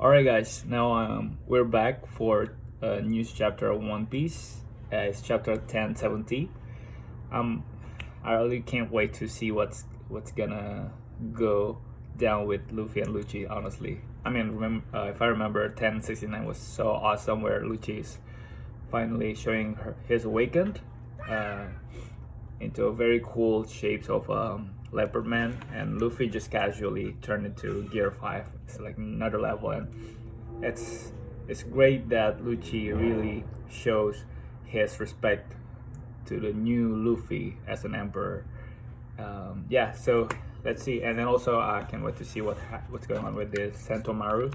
Alright, guys, now we're back for a news chapter of One Piece. It's chapter 1070. Um, I really can't wait to see what's gonna go down with Luffy and Lucci. Honestly, if I remember, 1069 was so awesome, where Lucci is finally showing his awakened uh, into a very cool shapes of Leopard Man, and Luffy just casually turned into Gear 5. It's like another level, and it's it's great that Lucci really shows his respect to the new Luffy as an emperor. Yeah, so let's see, and then also I can't wait to see what's going on with this Sentomaru,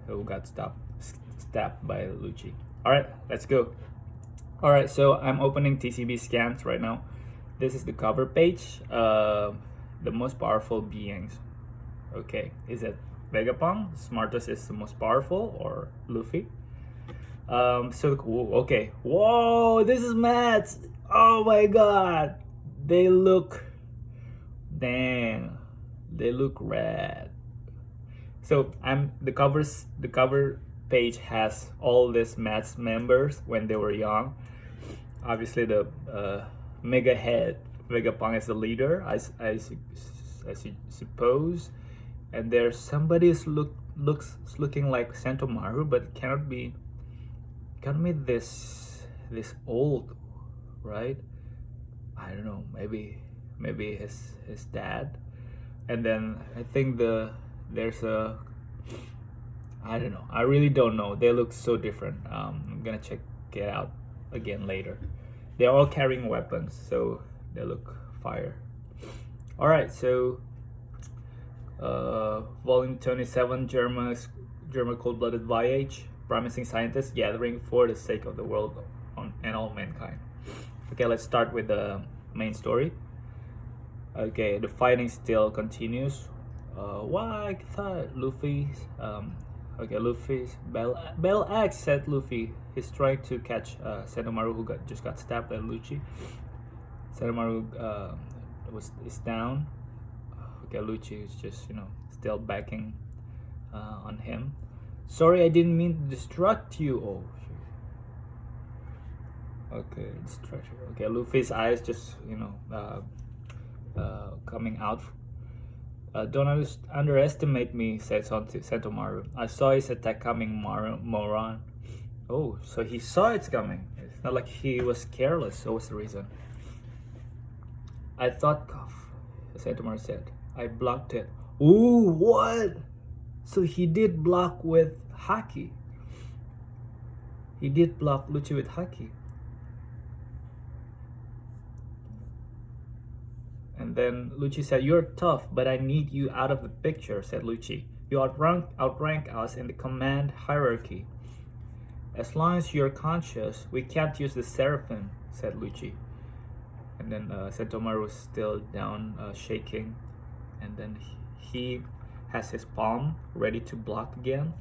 who got stabbed by Lucci. All right, let's go. All right, so I'm opening TCB scans right now. This is the cover page. The most powerful beings. Okay, is it Vegapunk? Smartest is the most powerful, or Luffy? Okay. Whoa, this is Mats. Oh my god, they look. Dang, they look red. So the cover page has all these Mats members when they were young. Obviously, the Mega Head Vegapunk is the leader, I suppose, and there's somebody's looking like Sentomaru, but it cannot be this old, right? I don't know. Maybe his dad, and then I think there's a I don't know. I really don't know. They look so different. I'm gonna check it out again later. They're all carrying weapons, so they look fire. All right, so volume 27, German cold-blooded voyage, promising scientists gathering for the sake of the world and all mankind. Okay, let's start with the main story. Okay, the fighting still continues. Why I thought Luffy's Luffy's Bell X, said Luffy. He's trying to catch Sentomaru, who just got stabbed by Lucci. Sentomaru is down. Okay, Lucci is just still backing on him. Sorry, I didn't mean to distract you. Oh, okay, distraction. Okay, Luffy's eyes just coming out. Don't underestimate me, said Sentomaru. I saw his attack coming, moron. Oh, so he saw it's coming. It's not like he was careless. So what's the reason? I thought, cough, Sentomaru said. I blocked it. Ooh, what? So he did block with Haki. He did block Lucci with Haki. And then Lucci said, "You're tough, but I need you out of the picture," said Lucci. "You outrank us in the command hierarchy. As long as you're conscious, we can't use the Seraphim," said Lucci. And then Sentomaru was still down, shaking. And then he has his palm ready to block again.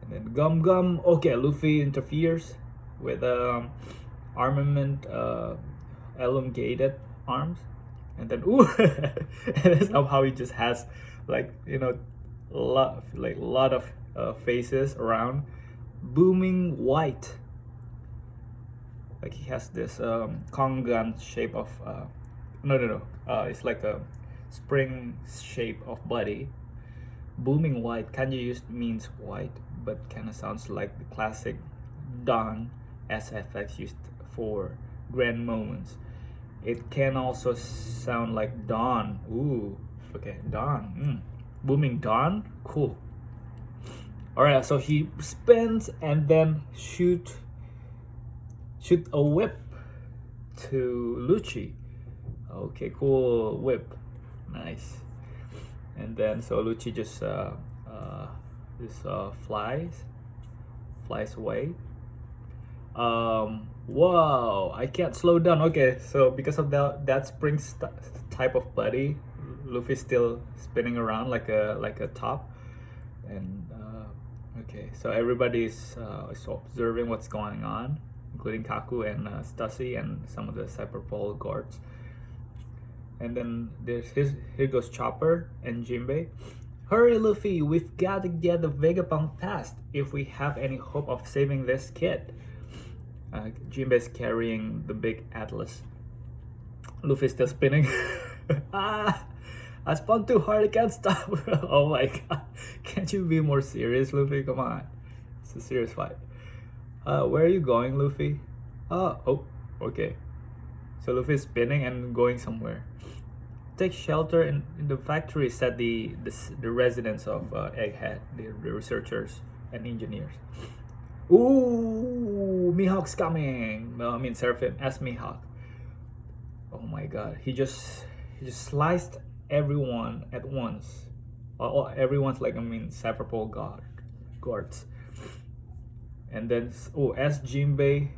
And then Gum. Okay, Luffy interferes with armament. Elongated arms, and then ooh, and then somehow he just has lot of faces around, booming white, like he has this Kongan shape of no, it's like a spring shape of body, booming white. Kanji used means white, but kind of sounds like the classic Dawn SFX used for grand moments. It can also sound like dawn. Ooh, okay, dawn. Booming dawn. Cool. All right, so he spins and then shoot a whip to Lucci. Okay, cool whip. Nice. And then so Lucci just flies away. Whoa, I can't slow down. Okay, so because of that spring type of body, Luffy's still spinning around like a top. And okay, so everybody's is observing what's going on, including Kaku and Stussy and some of the Cyberpol guards. And then here goes Chopper and Jinbei. Hurry, Luffy! We've got to get the Vegapunk fast if we have any hope of saving this kid. Jinbei's carrying the big atlas. Luffy's still spinning. I spun too hard, I can't stop. Oh my god. Can't you be more serious, Luffy? Come on. It's a serious fight. Where are you going, Luffy? Oh, okay. So Luffy's spinning and going somewhere. Take shelter in the factory, said the residents of Egghead, the researchers and engineers. Ooh, Mihawk's coming. Well, I mean Seraphim as Mihawk. Oh my god, he just sliced everyone at once. Everyone's like, I mean, separable guards. And then as Jinbei.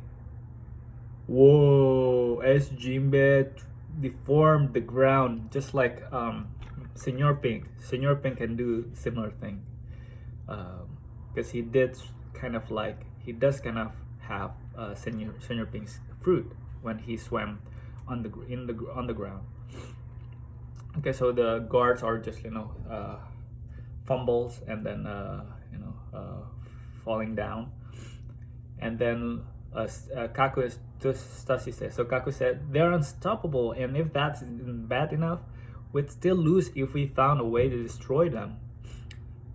Whoa, as Jinbei deformed the ground just like Senor Pink. Senor Pink can do similar thing. Because he does kind of have Senor Pink's fruit when he swam on the ground. Okay, so the guards are just fumbles and then falling down, and then Kaku Stacy says. So Kaku said they're unstoppable, and if that's bad enough, we'd still lose if we found a way to destroy them.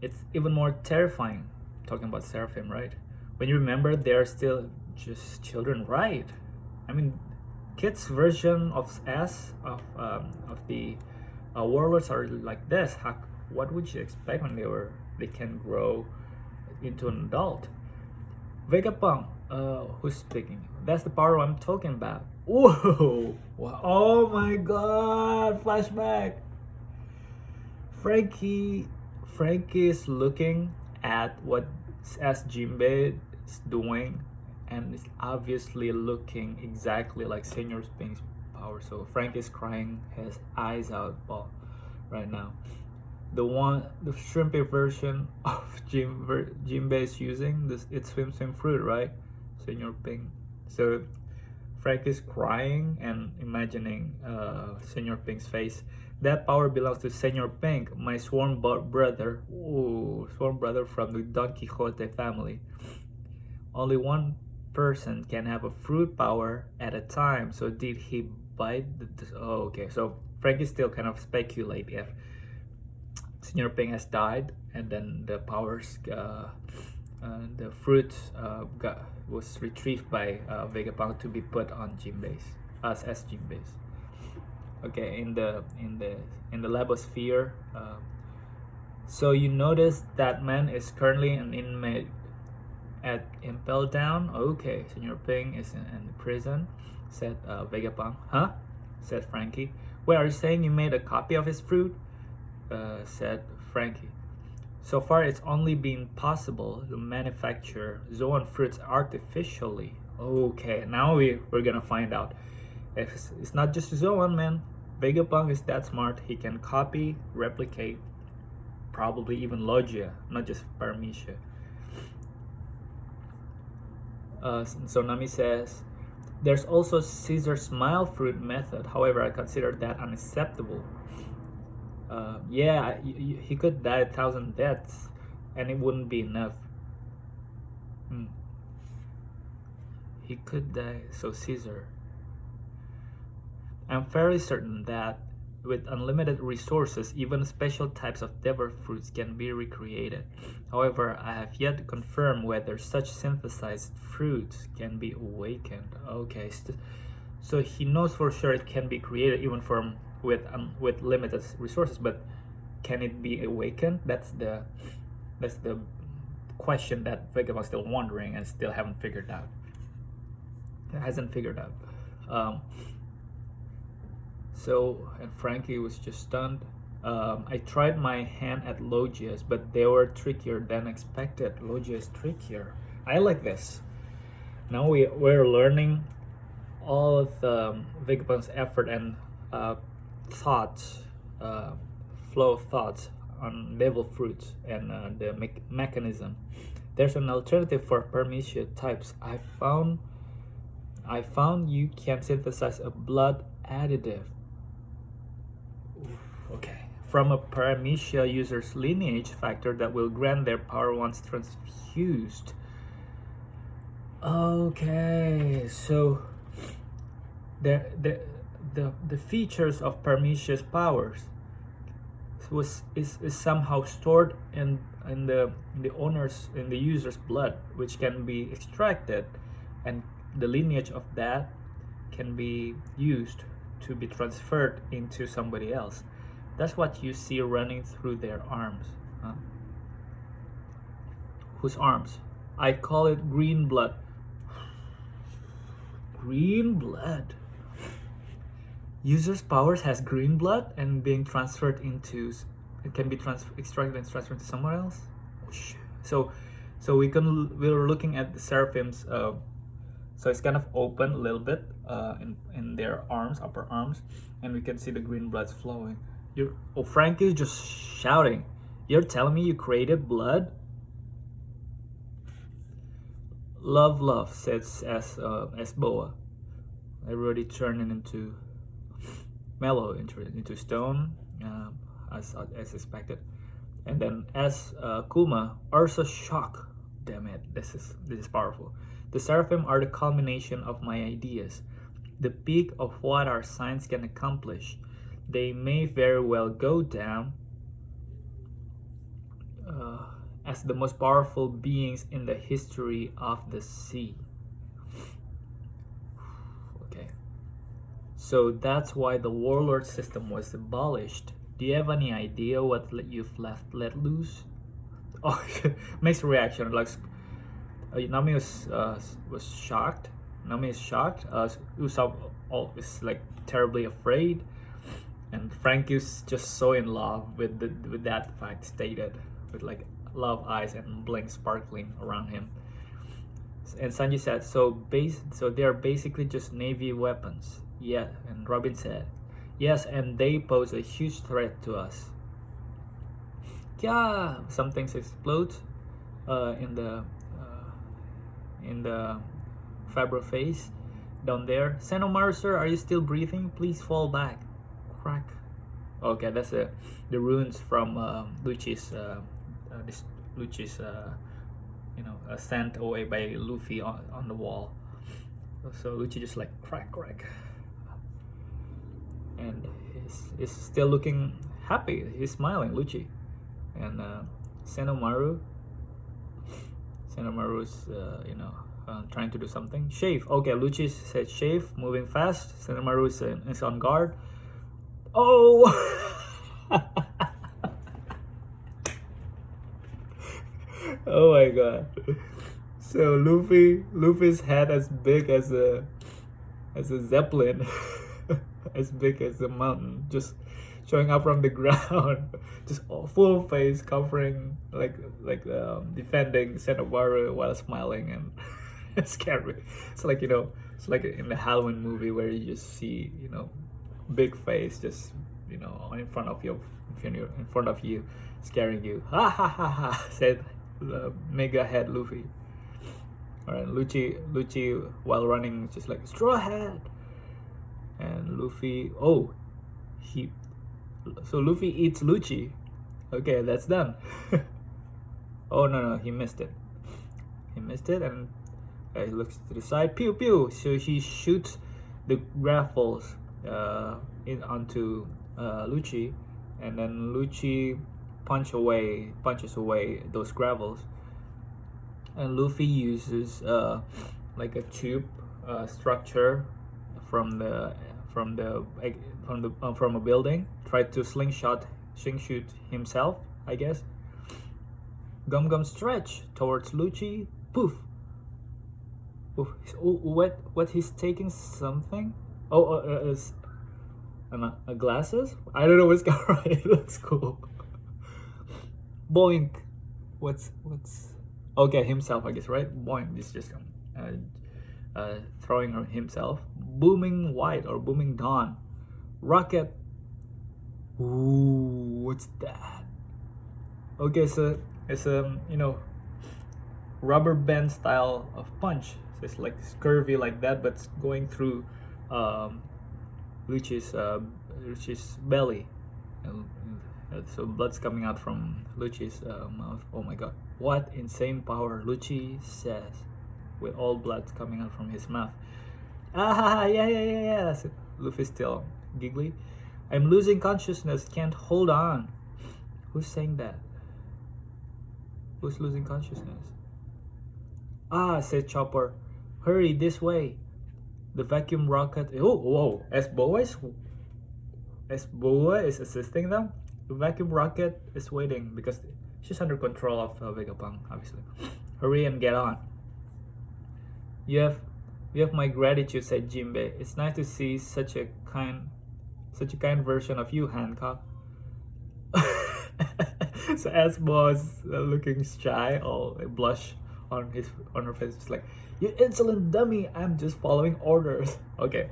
It's even more terrifying. Talking about Seraphim, right? When you remember they're still just children, right? I mean, kids' version of the warlords are like this. What would you expect when they can grow into an adult? Vegapunk, who's speaking? That's the power I'm talking about. Whoa! Oh my God! Flashback. Frankie is looking at what as Jinbei is doing, and is obviously looking exactly like Senor Pink's power. So Frank is crying his eyes out right now. The shrimpy version of Jinbei is using this. It's swim fruit, right? Senor Pink. So Frank is crying and imagining Senor Pink's face. That power belongs to Senor Pink, my sworn brother. Ooh, sworn brother from the Don Quixote family. Only one person can have a fruit power at a time. So did he bite okay, so Frank is still kind of speculate if Senor Pink has died, and then the powers, the fruit was retrieved by Vegapunk to be put on Jinbei's, as Jinbei's. Okay, in the Labosphere. So you notice that man is currently an inmate at Impel Down. Okay, Senor Pink is in prison, said Vegapunk. Huh? Said Frankie. Wait, are you saying you made a copy of his fruit? Said Frankie. So far, it's only been possible to manufacture Zoan fruits artificially. Okay, now we're gonna find out. It's not just Zoan, man. Vegapunk is that smart. He can copy, replicate, probably even Logia, not just Paramecia. So Nami says, there's also Caesar smile fruit method. However, I consider that unacceptable. Yeah, he could die 1,000 deaths, and it wouldn't be enough. He could die. So Caesar. I'm fairly certain that with unlimited resources, even special types of devil fruits can be recreated. However, I have yet to confirm whether such synthesized fruits can be awakened. Okay, so he knows for sure it can be created even with limited resources, but can it be awakened? That's the question that Vegapunk is still wondering and still hasn't figured out. So, and Frankie was just stunned. I tried my hand at Logias, but they were trickier than expected. Logia is trickier. I like this. Now we're learning all of Vegapunk's effort and thoughts, flow of thoughts on devil fruits and the mechanism. There's an alternative for Paramecia types. I found you can synthesize a blood additive. Okay. From a paramecia user's lineage factor that will grant their power once transfused. Okay, so the features of Parmesia's powers is somehow stored in the user's blood, which can be extracted, and the lineage of that can be used to be transferred into somebody else. That's what you see running through their arms. Huh? Whose arms? I call it green blood. Green blood. User's powers has green blood and being transferred into, it can be extracted and transferred to somewhere else. Oh, shit. So we're looking at the seraphims. So it's kind of open a little bit in their arms, upper arms, and we can see the green blood flowing. Frank is just shouting. You're telling me you created blood? Love, says as Boa. Everybody turning into mellow into stone, as expected. And then as Kuma, Ursa shock. Damn it, this is powerful. The seraphim are the culmination of my ideas, the peak of what our science can accomplish. They may very well go down as the most powerful beings in the history of the sea. Okay. So that's why the warlord system was abolished. Do you have any idea what you've let loose? Oh, mixed reaction. Like Nami was shocked. Nami is shocked. Usopp is like terribly afraid, and Frank is just so in love with that fact stated, with like love eyes and blink sparkling around him. And Sanji said, so they are basically just Navy weapons. Yeah, and Robin said, yes, and they pose a huge threat to us. Yeah, some things explode in the Fabro face down there. Senomaru, sir, are you still breathing? Please fall back. Crack. Okay, that's the runes from Lucci's sent away by Luffy on the wall. So Lucci just like crack, and he's still looking happy. He's smiling, Lucci. And Senomaru's trying to do something. Shave. Okay, Lucci said shave, moving fast. Senomaru is on guard. Oh. Oh my god. So Luffy's head as big as a zeppelin, as big as a mountain, just showing up from the ground, just full face covering, defending Senomaru while smiling and it's scary. It's like it's like in the Halloween movie where you just see big face just in front of you, scaring you. Ha ha ha ha! Said mega head Luffy. Alright, Lucci while running just like straw hat, and Luffy. So Luffy eats Lucci. Okay, that's done. Oh no, he missed it. And he looks to the side. Pew pew. So he shoots the grapples onto Lucci, and then Lucci punches away those gravels, and Luffy uses like a tube structure from a building, tried to slingshot himself, I guess. Gum stretch towards Lucci. Poof. Oof. What? He's taking something. Glasses. I don't know what's going on. It looks cool. Boink. What's? Okay, himself, I guess, right? Boink is just throwing himself. Booming white or booming dawn. Rocket. Ooh, what's that? Okay, so it's a rubber band style of punch. So it's like curvy like that, but it's going through Lucci's belly, So blood's coming out from Lucci's mouth. Oh my god. What insane power, Lucci says, with all blood coming out from his mouth. Ah, yeah. So Luffy's still giggly. I'm losing consciousness, can't hold on. Who's saying that? Who's losing consciousness? Ah, said Chopper. Hurry, this way. The vacuum rocket. Oh, whoa. As Boa is assisting them, the vacuum rocket is waiting because she's under control of Vegapunk, obviously. Hurry and get on. You have my gratitude, said Jinbei. It's nice to see such a kind version of you, Hancock. So Esbo is looking shy, all blush on her face. It's like, you insolent dummy! I'm just following orders. Okay.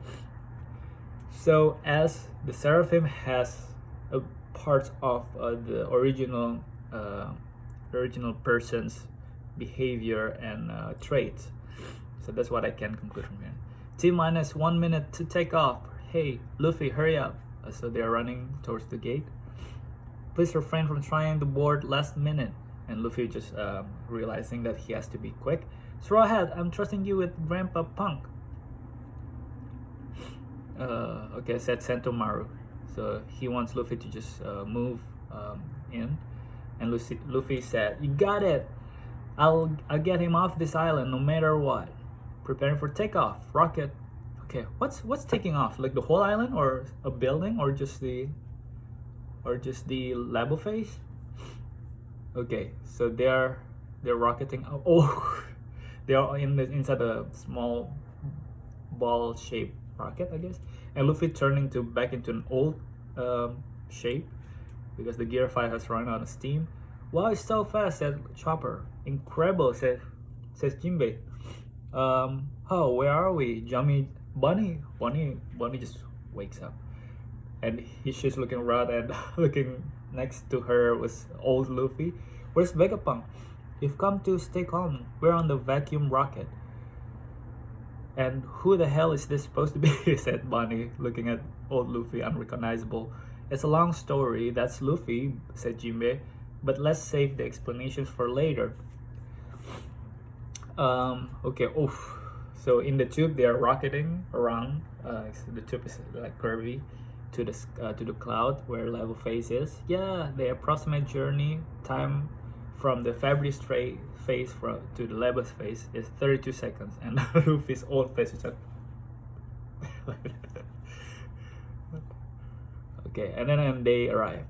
So as the Seraphim has a part of the original person's behavior and traits. So that's what I can conclude from here. T-minus 1 minute to take off. Hey, Luffy, hurry up. So they're running towards the gate. Please refrain from trying the board last minute. And Luffy just realizing that he has to be quick. Straw Hat, I'm trusting you with Grandpa Punk. Okay, said Sentomaru. So he wants Luffy to just move in. And Luffy said, you got it. I'll get him off this island no matter what. Preparing for takeoff. Rocket. Okay, what's taking off? Like the whole island, or a building, or just the labo phase? Okay, so they're rocketing up. Oh, they are inside a small ball-shaped rocket, I guess. And Luffy turning back into an old shape because the Gear 5 has run out of steam. Wow, it's so fast, said Chopper. Incredible, says Jinbei. Oh, where are we? Bunny just wakes up. And he's just looking around, and looking next to her was old Luffy. Where's Vegapunk? You've come to stay calm. We're on the vacuum rocket. And who the hell is this supposed to be? Said Bunny, looking at old Luffy, unrecognizable. It's a long story. That's Luffy, said Jinbei. But let's save the explanations for later. Okay, oof. So in the tube, they are rocketing around. The tube is like curvy to the cloud where level phase is. Yeah, the approximate journey time from the Fabry's phase to the level phase is 32 seconds, and Luffy's old face is like. Okay, and then they arrive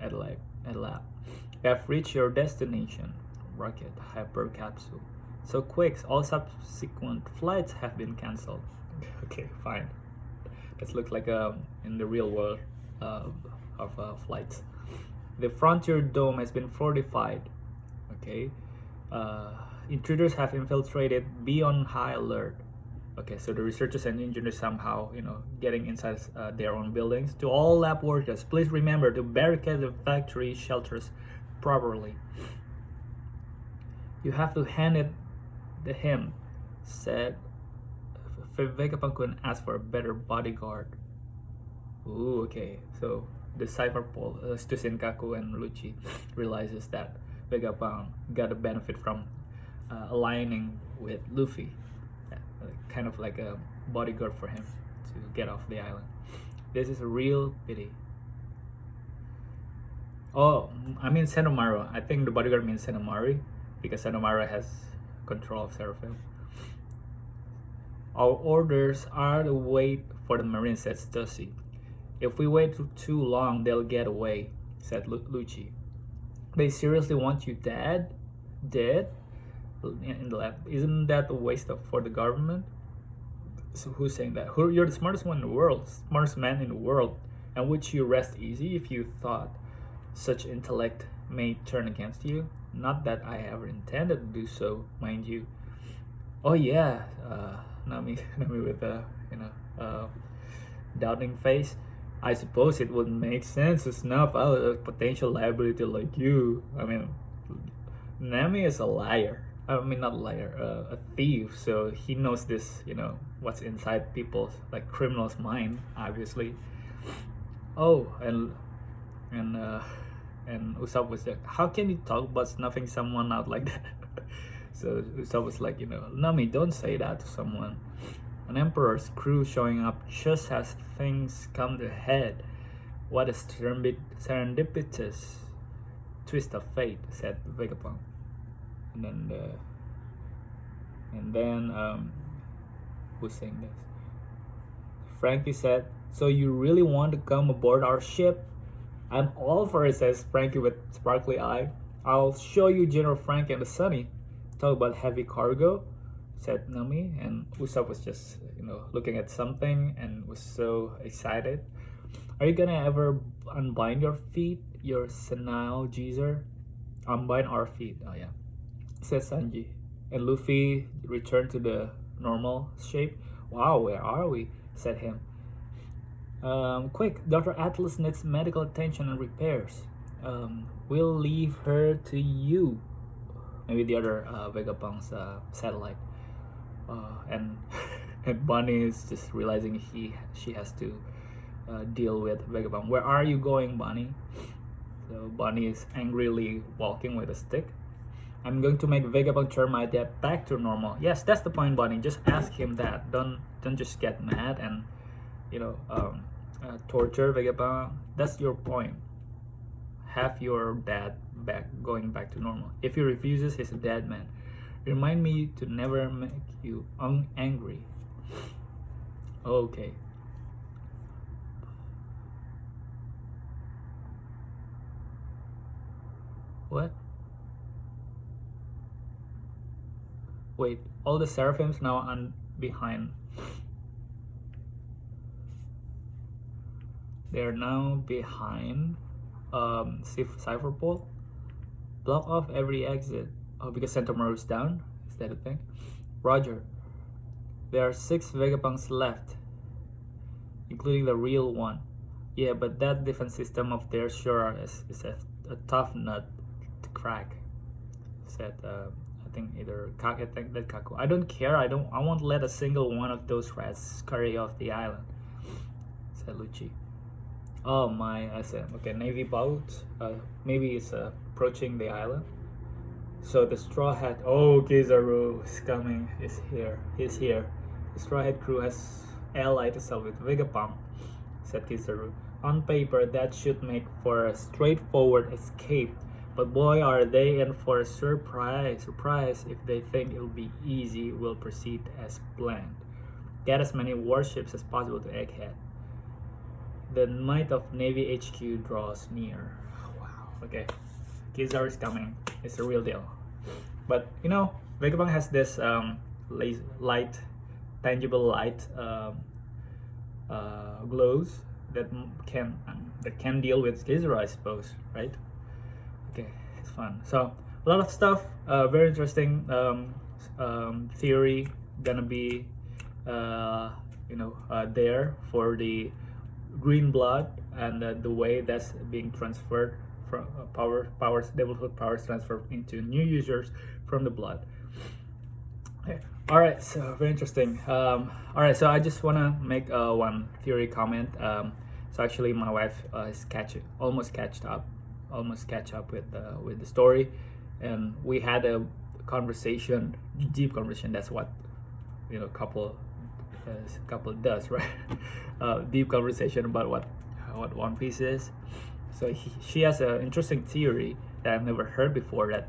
at lab. You have reached your destination, rocket hyper capsule. So quick, all subsequent flights have been cancelled. Okay, fine. This looks like in the real world of flights. The Frontier Dome has been fortified. Okay. Intruders have infiltrated. Be on high alert. Okay, so the researchers and engineers somehow, getting inside their own buildings. To all lab workers, please remember to barricade the factory shelters properly. You have to hand it to him, said Vegapunk couldn't ask for a better bodyguard. Ooh, okay. So the Cypher Pole, Stusenkaku and Lucci realizes that Vegapunk got a benefit from aligning with Luffy. Kind of like a bodyguard for him to get off the island. This is a real pity. Oh, I mean Sentomaru. I think the bodyguard means Sentomaru because Sentomaru has control of Seraphim. Our orders are to wait for the Marine, said Stussy. If we wait too long, they'll get away, said Lucci. They seriously want you dead? Dead? In the lab. Isn't that a waste for the government? So who's saying that? You're the smartest one in the world, smartest man in the world. And would you rest easy if you thought such intellect may turn against you? Not that I ever intended to do so, mind you. Oh yeah, Nami with a doubting face. I suppose it would make sense to snuff out a potential liability like you. I mean, Nami is a liar. I mean, not a liar, a thief. So he knows this, what's inside people's, like, criminals' mind, obviously. Oh, and and Usopp was like, "How can you talk about snuffing someone out like that?" So Usopp was like, Nami, don't say that to someone. An emperor's crew showing up just as things come to head. What a serendipitous twist of fate," said Vegapunk. And then who's saying this? Frankie said, "So you really want to come aboard our ship?" "I'm all for it," says Frankie with sparkly eye. "I'll show you General Frankie and the Sunny. Talk about heavy cargo," said Nami, and Usopp was just, looking at something and was so excited. "Are you gonna ever unbind your feet, your senile geezer?" "Unbind our feet," oh yeah, said Sanji. And Luffy returned to the normal shape. "Wow, where are we?" said him. "Quick, Dr. Atlas needs medical attention and repairs. We'll leave her to you." Maybe the other Vegapunk's satellite. And and Bunny is just realizing she has to deal with Vegapunk. "Where are you going, Bunny?" So Bunny is angrily walking with a stick. "I'm going to make Vegapunk turn my dad back to normal." Yes, that's the point, Bunny. Just ask him that. Don't just get mad and torture Vegapunk. That's your point. Have your dad going back to normal. If he refuses, he's a dead man. Remind me to never make you angry. Okay. What? Wait, all the seraphims now behind. They're now behind Cypherpole. Block off every exit. Oh, because Centauro's down? Is that a thing? Roger. There are 6 Vegapunks left, including the real one. Yeah, but that defense system of theirs sure is a tough nut to crack, said I think either Kaku. "I don't care. I won't let a single one of those rats scurry off the island," said Lucci. "Oh my," I said. "Okay, Navy boat. Maybe it's approaching the island." So the Straw Hat. "Oh, Kizaru is coming. He's here. The Straw Hat crew has allied itself with Vegapunk," said Kizaru. "On paper, that should make for a straightforward escape. But boy, are they in for a surprise. If they think it'll be easy, we'll proceed as planned. Get as many warships as possible to Egghead. The night of Navy HQ draws near." Wow, okay. Kizaru is coming. It's a real deal. But, Vegapunk has this light, tangible light glows that can deal with Kizaru, I suppose, right? Okay, it's fun. So a lot of stuff, very interesting theory gonna be there for the green blood and the way that's being transferred from devilhood powers transferred into new users from the blood. Okay. All right, so very interesting. All right, so I just wanna make one theory comment. So actually, my wife is almost catch up with the story, and we had a conversation, deep conversation. That's what couple does, right? Deep conversation about what One Piece is. So she has an interesting theory that I've never heard before, that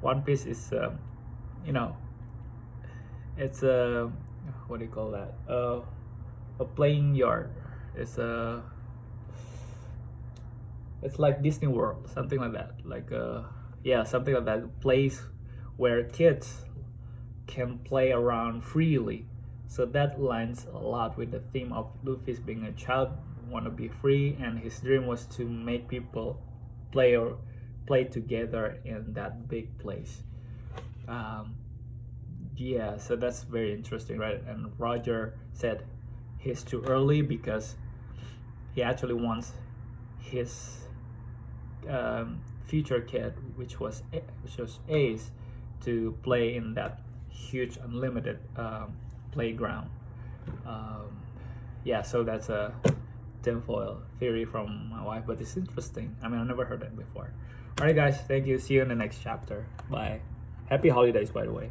One Piece is it's a, what do you call that, a playing yard. It's like Disney World, something like that, something like that, a place where kids can play around freely. So that lines a lot with the theme of Luffy's being a child, want to be free, and his dream was to make people play together in that big place. So that's very interesting, right? And Roger said he's too early because he actually wants his future kid, which was Ace, to play in that huge unlimited playground. So that's tinfoil theory from my wife, but it's interesting. I mean, I never heard it before. All right, guys. Thank you. See you in the next chapter. Bye. Happy holidays, by the way.